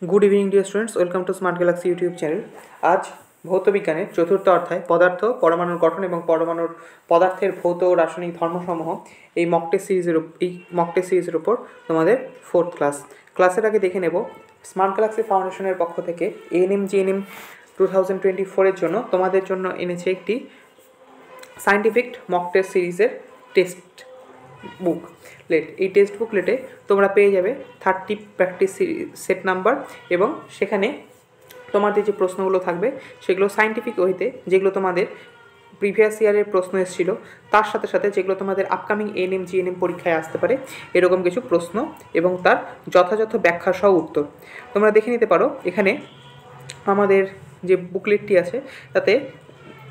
Good evening dear students, welcome to Smart Galaxy YouTube channel. आज भौत विज्ञान चतुर्थ अध्याय पदार्थ परमाणुर गठन और परमाणुर पदार्थेर भौत ও रासायनिक धर्मসমূह এই मक टेस्ट सिरिজের উপর তোমাদের फोर्थ क्लासेर आगे देखे नेब स्मार्ट गैलेक्सी फाउंडेशনের পক্ষ থেকে এএনএম জিএনএম 2024 এর জন্য তোমাদের জন্য এনেছে একটি সায়েন্টিফিক মক টেস্ট সিরিজের টেস্ট बुक लेट এই টেস্ট বুকলেটে তোমরা পেয়ে যাবে 30 প্র্যাকটিস সেট নাম্বার এবং সেখানে তোমাদের যে প্রশ্নগুলো থাকবে সেগুলো সায়েন্টিফিক ওয়েতে যেগুলো তোমাদের প্রিভিয়াস ইয়ারের প্রশ্ন এসেছিল তার সাথে সাথে যেগুলো তোমাদের আপকামিং এএনএম জিএনএম পরীক্ষায় আসতে পারে এরকম কিছু প্রশ্ন এবং তার যথাযথ ব্যাখ্যা সহ উত্তর তোমরা দেখে নিতে পারো। এখানে আমাদের যে বুকলেটটি আছে তাতে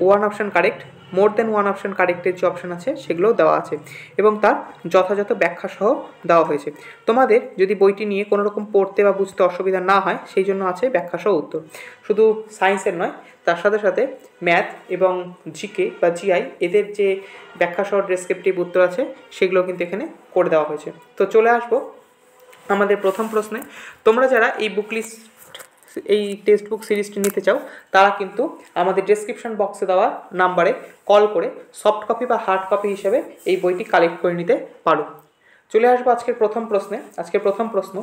one option correct more than one option corrector जो अपशन आछे सेगुलो देওয়া আছে এবং তার যথাযথ ব্যাখ্যা সহ দেওয়া হয়েছে। তোমাদের যদি বইটি নিয়ে কোনো রকম পড়তে বা বুঝতে অসুবিধা না হয় সেই জন্য আছে ব্যাখ্যা সহ উত্তর। শুধু সায়েন্সের নয় তার সাথে সাথে ম্যাথ এবং জিকে বা জিআই এদের যে ব্যাখ্যা সহ ডেসক্রিপটিভ উত্তর আছে সেগুলো কিন্তু এখানে করে দেওয়া হয়েছে। তো চলে আসবো আমাদের প্রথম প্রশ্নে। তোমরা যারা এই বুকলিস্ট এই টেক্সট বুক সিরিজটি নিতে চাও তারা কিন্তু আমাদের ডেসক্রিপশন বক্সে দেওয়া নাম্বারে কল করে সফট কপি বা হার্ড কপি হিসেবে এই বইটি কালেক্ট করে নিতে পারো। চলে আসবো আজকের প্রথম প্রশ্নে। আজকের প্রথম প্রশ্ন,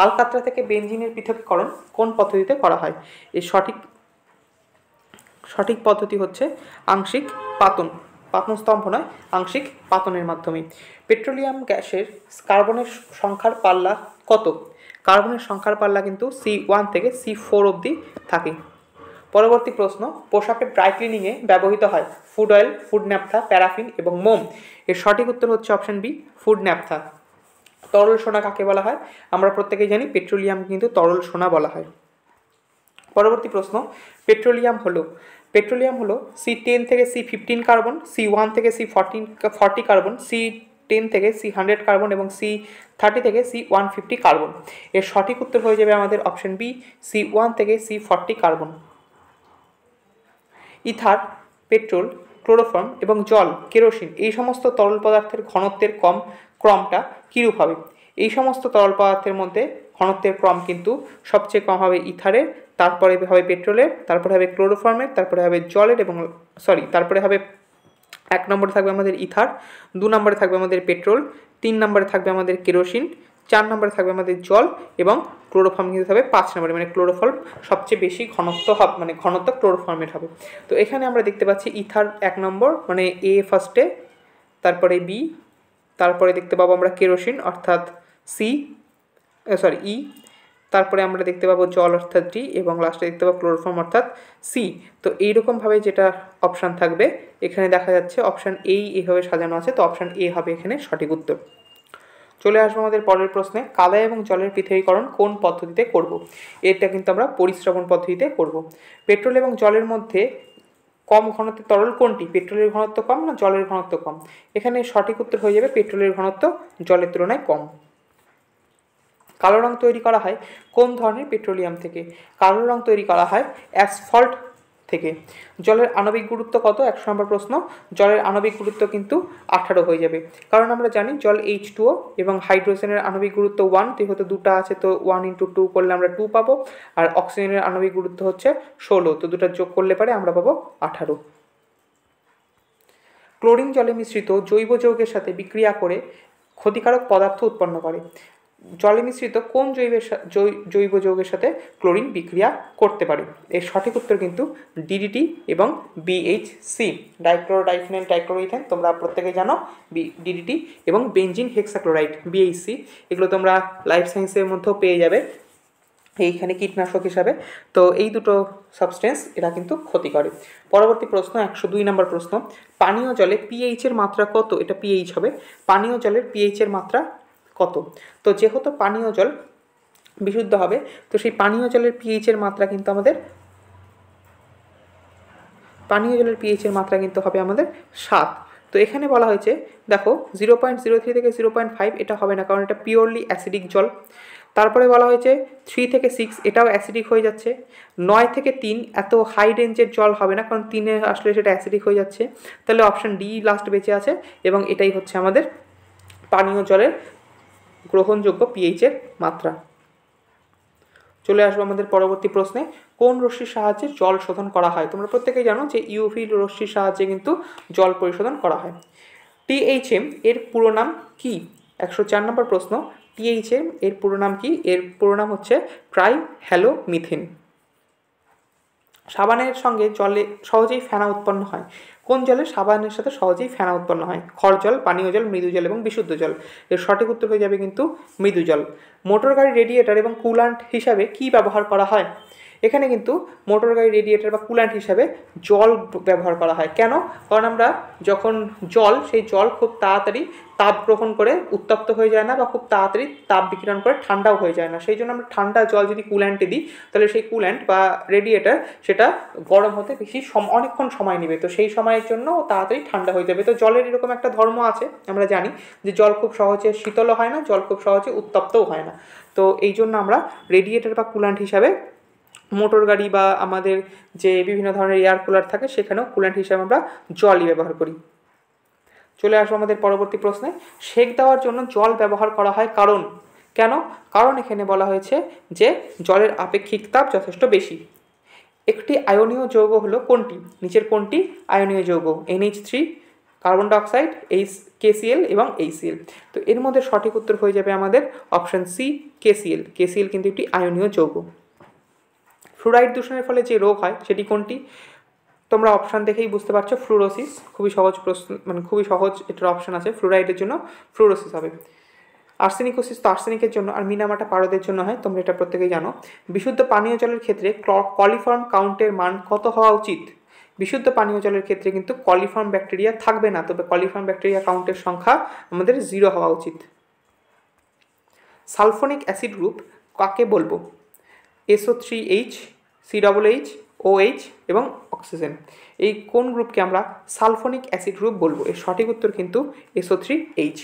আলকাতরা থেকে বেনজিনের পৃথকীকরণ কোন পদ্ধতিতে করা হয়? এর সঠিক পদ্ধতি হচ্ছে আংশিক পাতন স্তম্ভ নয়, আংশিক পাতনের মাধ্যমে। পেট্রোলিয়াম গ্যাসের কার্বনের সংখ্যার পাল্লা কত? কার্বনের সংখ্যার পাল্লা কিন্তু C1 থেকে C4 অবধি থাকে। পরবর্তী প্রশ্ন, পোশাকের ড্রাই ক্লিনিংয়ে ব্যবহৃত হয় food oil, food naphtha, paraffin এবং মোম। এর সঠিক উত্তর হচ্ছে অপশন বি, ফুড ন্যাপথা। তরল সোনা কাকে বলা হয়? আমরা প্রত্যেকেই জানি পেট্রোলিয়াম কিন্তু তরল সোনা বলা হয়। পরবর্তী প্রশ্ন, পেট্রোলিয়াম হলো C10 থেকে C15 কার্বন, C1 থেকে C40 কার্বন, C10 থেকে C100 কার্বন এবং C30 থেকে C150 কার্বন। এর সঠিক উত্তর হয়ে যাবে আমাদের অপশন বি, C1 থেকে C40 carbon. Ether, petrol, chloroform এবং জল, কেরোসিন এই সমস্ত তরল পদার্থের ঘনত্বের ক্রমটা কীরূপ হবে? এই সমস্ত তরল পদার্থের মধ্যে ঘনত্বের ক্রম কিন্তু সবচেয়ে কম হবে ইথারের, তারপরে হবে পেট্রোলের, তারপরে হবে ক্লোরোফর্মের, তারপরে হবে জলের এবং তারপরে হবে 1 নম্বরে থাকবে আমাদের ইথার, 2 নম্বরে থাকবে আমাদের পেট্রোল, 3 নম্বরে থাকবে আমাদের কেরোসিন, 4 নম্বরে থাকবে আমাদের জল এবং ক্লোরোফর্ম কিন্তু হবে 5 নম্বরে, মানে ক্লোরোফর্ম সবচেয়ে বেশি ঘনত্ব ক্লোরোফর্মের হবে। তো এখানে আমরা দেখতে পাচ্ছি ইথার 1 নম্বর মানে এ ফার্স্টে, তারপরে বি, তারপরে দেখতে পাবো আমরা কেরোসিন অর্থাৎ ই, তারপরে আমরা দেখতে পাবো জল অর্থাৎ ডি এবং লাস্টে দেখতে পাবো ক্লোরোফর্ম অর্থাৎ সি। তো এইরকমভাবে যেটা অপশান থাকবে এখানে দেখা যাচ্ছে অপশান এইভাবে সাজানো আছে, তো অপশান এ হবে এখানে সঠিক উত্তর। চলে আসবো আমাদের পরের প্রশ্নে, কাদা এবং জলের পৃথকীকরণ কোন পদ্ধতিতে করব? এটা কিন্তু আমরা পরিস্রবণ পদ্ধতিতে করব। পেট্রোল এবং জলের মধ্যে কম ঘনত্বের তরল কোনটি? পেট্রোলের ঘনত্ব কম না জলের ঘনত্ব কম? এখানে সঠিক উত্তর হয়ে যাবে পেট্রোলের ঘনত্ব জলের তুলনায় কম। কালো রং তৈরি করা হয় কোন ধরনের পেট্রোলিয়াম থেকে? কালো রং তৈরি করা হয় অ্যাসফল্ট থেকে। জলের আণবিক গুরুত্ব কত? 100 নম্বর প্রশ্ন। জলের আণবিক গুরুত্ব কিন্তু 18 হয়ে যাবে, কারণ আমরা জানি জল H2O এবং হাইড্রোজেনের আণবিক গুরুত্ব 1, যেহেতু দুটো আছে তো 1 × 2 করলে আমরা 2 পাবো, আর অক্সিজেনের আণবিক গুরুত্ব হচ্ছে 16, তো দুটো যোগ করলে পারে আমরা পাবো 18। ক্লোরিন জলে মিশ্রিত জৈব যৌগের সাথে বিক্রিয়া করে ক্ষতিকারক পদার্থ উৎপন্ন করে। জলে মিশ্রিত কোন জৈব যৌগের সাথে ক্লোরিন বিক্রিয়া করতে পারে? এর সঠিক উত্তর কিন্তু ডিডিটি এবং বিএইচসি, ডাইক্লোরোডাইফিনাইল ট্রাইক্লোরোইথেন, তোমরা প্রত্যেকে জানো ডিডিটি এবং বেনজিন হেক্সাক্লোরাইড বিএইচসি, এগুলো তোমরা লাইফ সায়েন্সের মধ্যেও পেয়ে যাবে এইখানে কীটনাশক হিসাবে। তো এই দুটো সাবস্টেন্স এরা কিন্তু ক্ষতি করে। পরবর্তী প্রশ্ন 102 নম্বর প্রশ্ন, পানীয় জলে পিএইচের মাত্রা কত? এটা পিএইচ হবে। পানীয় জলের পিএইচের মাত্রা কত? তো যেহেতু পানীয় জল বিশুদ্ধ হবে তো সেই পানীয় জলের পিএইচের মাত্রা কিন্তু হবে আমাদের 7। তো এখানে বলা হয়েছে দেখো 0.03 থেকে 0.5 এটা হবে না, কারণ এটা পিওরলি অ্যাসিডিক জল। তারপরে বলা হয়েছে 3 থেকে 6 এটাও অ্যাসিডিক হয়ে যাচ্ছে। 9 থেকে 3 এত হাই রেঞ্জের জল হবে না, কারণ 3-এ আসলে সেটা অ্যাসিডিক হয়ে যাচ্ছে। তাহলে অপশান ডি লাস্ট বেঁচে আছে এবং এটাই হচ্ছে আমাদের পানীয় জলের গ্রহণযোগ্য পিএইচের মাত্রা। চলে আসবো আমাদের পরবর্তী প্রশ্নে, কোন রশ্মির সাহায্যে জল শোধন করা হয়? তোমরা প্রত্যেকেই জানো যে ইউভি রশ্মির সাহায্যে কিন্তু জল পরিশোধন করা হয়। টিএইচএম এর পুরো নাম কি? 104 নম্বর প্রশ্ন, টিএইচএম এর পুরো নাম কি? এর পুরো নাম হচ্ছে ট্রাইহ্যালোমিথেন। সাবানের সঙ্গে জলে সহজেই ফেনা উৎপন্ন হয়। কোন জলে সাবানের সাথে সহজেই ফেনা উৎপন্ন হয়? খর জল, পানীয় জল, মৃদু জল এবং বিশুদ্ধ জল। এর সঠিক উত্তর হয়ে যাবে কিন্তু মৃদু জল। মোটর গাড়ির রেডিয়েটর এবং কুলান্ট হিসাবে কি ব্যবহার করা হয়? এখানে কিন্তু মোটর গাড়ির রেডিয়েটর বা কুলান্ট হিসাবে জল ব্যবহার করা হয়। কেন? কারণ আমরা যখন জল, সেই জল খুব তাড়াতাড়ি তাপ গ্রহণ করে উত্তপ্ত হয়ে যায় না বা খুব তাড়াতাড়ি তাপ বিকিরণ করে ঠান্ডাও হয়ে যায় না। সেই জন্য আমরা ঠান্ডা জল যদি কুল্যান্টে দিই, তাহলে সেই কুল্যান্ট বা রেডিয়েটর সেটা গরম হতে বেশি অনেকক্ষণ সময় নেবে, তো সেই সময়ের জন্য তাড়াতাড়ি ঠান্ডা হয়ে যাবে। তো জলের এরকম একটা ধর্ম আছে, আমরা জানি যে জল খুব সহজে শীতলও হয় না, জল খুব সহজে উত্তপ্তও হয় না। তো এই জন্য আমরা রেডিয়েটর বা কুল্যান্ট হিসাবে মোটর গাড়ি বা আমাদের যে বিভিন্ন ধরনের এয়ার কুলার থাকে সেখানেও কুল্যান্ট হিসাবে আমরা জলই ব্যবহার করি। চলে আসবো আমাদের পরবর্তী প্রশ্নে, সেক দেওয়ার জন্য জল ব্যবহার করা হয় কারণ? কেন? কারণ এখানে বলা হয়েছে যে জলের আপেক্ষিক তাপ যথেষ্ট বেশি। একটি আয়নীয় যৌগ হলো কোনটি? নিচের কোনটি আয়নীয় যৌগ? NH3, কার্বন ডাইঅক্সাইড, KCl এবং HCl। তো এর মধ্যে সঠিক উত্তর হয়ে যাবে আমাদের অপশন সি, KCl। KCl কিন্তু একটি আয়নীয় যৌগ। ফ্লুরাইড দূষণের ফলে যে রোগ হয় সেটি কোনটি? তোমরা অপশান দেখেই বুঝতে পারছো, ফ্লুরোসিস। খুবই সহজ প্রশ্ন, মানে খুবই সহজ এটার অপশান আছে। ফ্লুরাইডের জন্য ফ্লুরোসিস হবে। আর্সেনিকোসিস তো আর্সেনিকের জন্য, আর মিনামাটা পারদের জন্য হয়, তোমরা এটা প্রত্যেকেই জানো। বিশুদ্ধ পানীয় জলের ক্ষেত্রে কলিফর্ম কাউন্টের মান কত হওয়া উচিত? বিশুদ্ধ পানীয় জলের ক্ষেত্রে কিন্তু কলিফর্ম ব্যাকটেরিয়া থাকবে না, তবে কলিফর্ম ব্যাকটেরিয়া কাউন্টের সংখ্যা আমাদের 0 হওয়া উচিত। সালফোনিক অ্যাসিড গ্রুপ কাকে বলবো? SO3H, COOH, OH এবং অক্সিজেন। এই কোন গ্রুপকে আমরা সালফোনিক অ্যাসিড গ্রুপ বলবো? এর সঠিক উত্তর কিন্তু SO3H।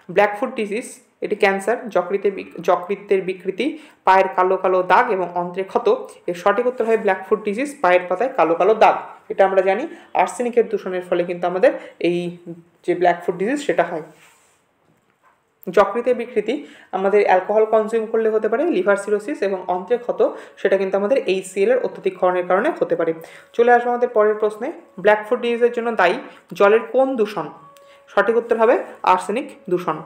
ব্ল্যাকফুট ডিজিজ এটি ক্যান্সার, যকৃতের বিকৃতি, পায়ের কালো কালো দাগ এবং অন্ত্রে ক্ষত। এর সঠিক উত্তর হয় ব্ল্যাকফুট ডিজিজ, পায়ের পাতায় কালো কালো দাগ। এটা আমরা জানি আর্সেনিকের দূষণের ফলে কিন্তু আমাদের এই যে ব্ল্যাকফুট ডিজিজ সেটা হয়। যকৃতের বিকৃতি আমাদের অ্যালকোহল কনজিউম করলে হতে পারে, লিভার সিরোসিস এবং অন্ত্রে ক্ষত সেটা কিন্তু আমাদের HCl এর অত্যধিক ক্ষরণের কারণে হতে পারে। চলে আসবো আমাদের পরের প্রশ্নে, ব্ল্যাকফুট ডিজিজের জন্য দায়ী জলের কোন দূষণ? সঠিক উত্তর হবে আর্সেনিক দূষণ।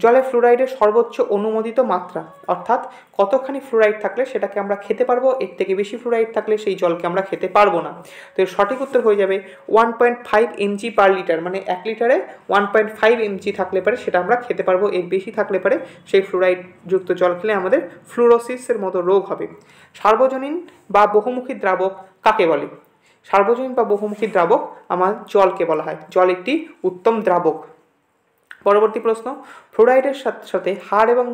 জলে ফ্লুরাইডের সর্বোচ্চ অনুমোদিত মাত্রা, অর্থাৎ কতখানি ফ্লুরাইড থাকলে সেটাকে আমরা খেতে পারবো, এর থেকে বেশি ফ্লুরাইড থাকলে সেই জলকে আমরা খেতে পারবো না। তো এর সঠিক উত্তর হয়ে যাবে 1.5 mg পার লিটার, মানে 1 লিটারে 1.5 mg থাকলে পারে সেটা আমরা খেতে পারবো। এর বেশি থাকলে পারে সেই ফ্লুরাইডযুক্ত জল খেলে আমাদের ফ্লুরোসিসের মতো রোগ হবে। সার্বজনীন বা বহুমুখী দ্রাবক কাকে বলে? সার্বজনীন বা বহুমুখী দ্রাবক আমার জলকে বলা হয়। জল একটি উত্তম দ্রাবক। পরবর্তী প্রশ্ন, ফ্লুরাইডের সাথে সাথে হাড় এবং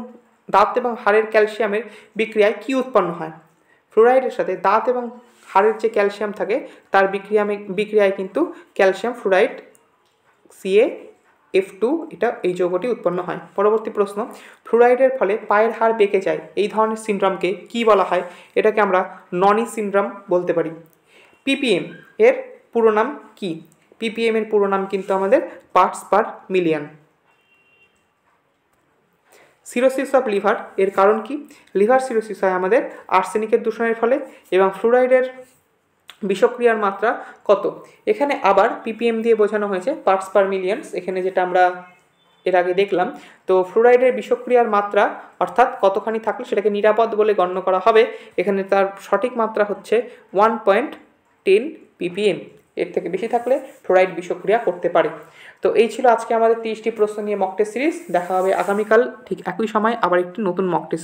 দাঁত এবং হাড়ের ক্যালসিয়ামের বিক্রিয়ায় কি উৎপন্ন হয়? ফ্লুরাইডের সাথে দাঁত এবং হাড়ের যে ক্যালসিয়াম থাকে তার বিক্রিয়ায় কিন্তু ক্যালসিয়াম ফ্লুরাইড CaF2 এটা এই যৌগটি উৎপন্ন হয়। পরবর্তী প্রশ্ন, ফ্লুরাইডের ফলে পায়ের হাড় বেঁকে যায়, এই ধরনের সিনড্রোমকে কি বলা হয়? এটাকে আমরা ননি সিনড্রোম বলতে পারি। PPM এর পুরো নাম কি? PPM এর পুরো নাম কিন্তু আমাদের parts per million. Cirrhosis of liver এর কারণ কি? লিভার সিরোসিস হয় আমাদের আর্সেনিকের দূষণের ফলে। এবং ফ্লুরাইডের বিষক্রিয়ার মাত্রা কত? এখানে আবার PPM দিয়ে বোঝানো হয়েছে পার্টস পার মিলিয়নস, এখানে যেটা আমরা এর আগে দেখলাম। তো ফ্লুরাইডের বিষক্রিয়ার মাত্রা অর্থাৎ কতখানি থাকলে সেটাকে নিরাপদ বলে গণ্য করা হবে, এখানে তার সঠিক মাত্রা হচ্ছে 1.10 ppm। এর থেকে বেশি থাকলে ফ্লুরাইড বিষক্রিয়া করতে পারে। তো এই ছিল আজকে আমাদের 30টি প্রশ্ন নিয়ে মক টেস্ট সিরিজ। দেখা হবে আগামীকাল ঠিক একই সময় আবার একটি নতুন মক টেস্ট।